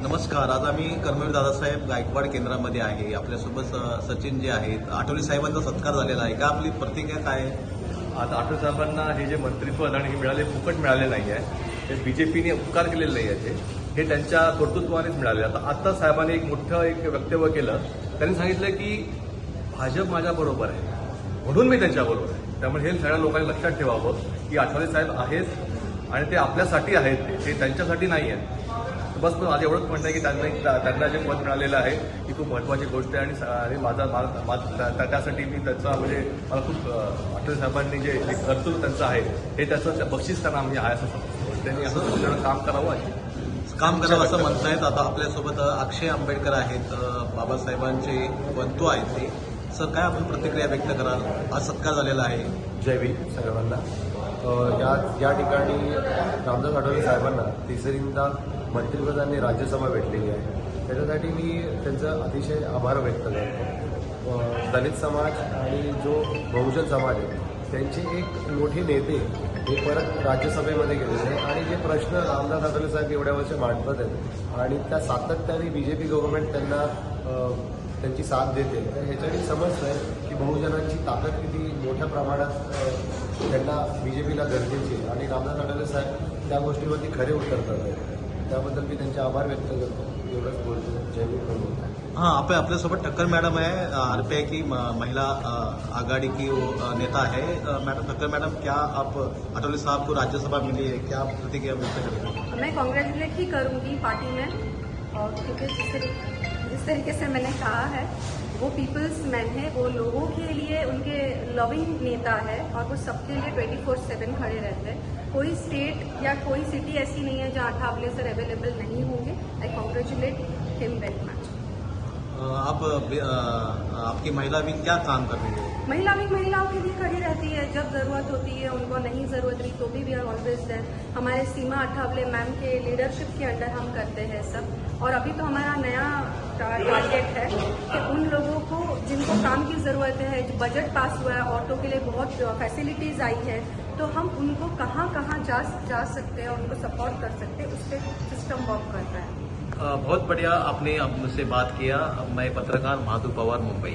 नमस्कार. आज आम्ही कर्मवीर दादासाहेब गायकवाड केंद्रामध्ये आहे. आपल्यासोबत सचिन जे आहेत. आठवले साहेबांचा सत्कार झालेला आहे का? आपली प्रतिक्रिया काय आहे? आता आठवले साहेबांना हे जे मंत्रिपद आणि हे मिळाले फुकट मिळाले नाही आहे. हे बीजेपीने उपकार केलेले नाही आहे. हे त्यांच्या कर्तृत्वानेच मिळाले. आता साहेबांनी एक मोठं वक्तव्य केलं. त्यांनी सांगितलं की भाजप माझ्याबरोबर आहे म्हणून मी त्यांच्याबरोबर आहे. त्यामुळे हे सगळ्या लोकांनी लक्षात ठेवावं की आठवले साहेब आहेत आणि ते आपल्यासाठी आहेत, ते त्यांच्यासाठी नाही आहेत. बस माझं एवढंच म्हणणं आहे की त्यांना जे पद मिळालेलं आहे ही खूप महत्त्वाची गोष्ट आहे आणि त्यासाठी मी त्याचा मला खूप आठवले साहेबांनी जे कर्तृत्व त्यांचं आहे हे त्याचं बक्षीस त्यांना आहे असं समजतो. त्यांनी असं काम करावं असं म्हणतायत. आता आपल्यासोबत अक्षय आंबेडकर आहेत, बाबासाहेबांचे बंधू आहेत ते. सर, काय आपण प्रतिक्रिया व्यक्त कराल? आज सत्कार झालेला आहे. जय भीम सर्वांना. या ठिकाणी रामदास आठवले साहेबांना तिसरींदा मंत्रिपदांनी राज्यसभा भेटलेली आहे. त्याच्यासाठी मी त्यांचं अतिशय आभार व्यक्त करतो. दलित समाज आणि जो बहुजन समाज आहे त्यांचे एक मोठे नेते हे परत राज्यसभेमध्ये गेलेले आहेत आणि जे प्रश्न रामदास आठवले साहेब एवढ्या वर्ष मांडतात आहेत आणि त्या सातत्याने बीजेपी गव्हर्नमेंट त्यांची साथ देते. तर ह्याच्याने समजतं आहे की बहुजनांची ताकद किती मोठ्या प्रमाणात त्यांना बीजेपीला गरजेची आहे आणि रामदास आठवले साहेब त्या गोष्टीवरती खरे उतरतात आहेत. त्याबद्दल मी त्यांचे आभार व्यक्त करतो. एवढंच बोलतो. जय भीम. हाँ, आपल्यासोबत ठक्कर मैडम है, आरपीआई की महिला आघाड़ी की वो नेता है. मैडम ठक्कर मैडम, क्या आप आठवले साहब को राज्यसभा मिली है, क्या आप प्रतिक्रिया व्यक्त करेंगे? मैं कांग्रेचुलेट ही करूंगी पार्टी में, और क्योंकि जिस तरीके से मैंने कहा है वो पीपल्स मैन है, वो लोगों के लिए उनके लविंग नेता है और वो सबके लिए 24/7 खड़े रहते हैं. कोई स्टेट या कोई सिटी ऐसी नहीं है जहाँ अठावले सर अवेलेबल नहीं होंगे. आई कांग्रेचुलेट हिम वेरी मच. आपकी महिला भी क्या काम कर रही है? महिला भी महिलाओं के लिए खड़ी रहती है. जब जरूरत होती है, उनको नहीं जरूरत रही तो भी वी आर ऑलवेज देयर. हमारे सीमा अठावले मैम के लीडरशिप के अंडर हम करते हैं सब. और अभी तो हमारा नया टारगेट है कि उन लोगों को जिनको काम की जरूरत है, जो बजट पास हुआ है, ऑटो के लिए बहुत फैसिलिटीज आई है, तो हम उनको कहाँ कहाँ जा सकते हैं, उनको सपोर्ट कर सकते हैं, उस पर सिस्टम वर्क कर रहा है. बहुत बढ़िया, आपने मुझसे बात किया. मैं पत्रकार माधु पवार, मुंबई.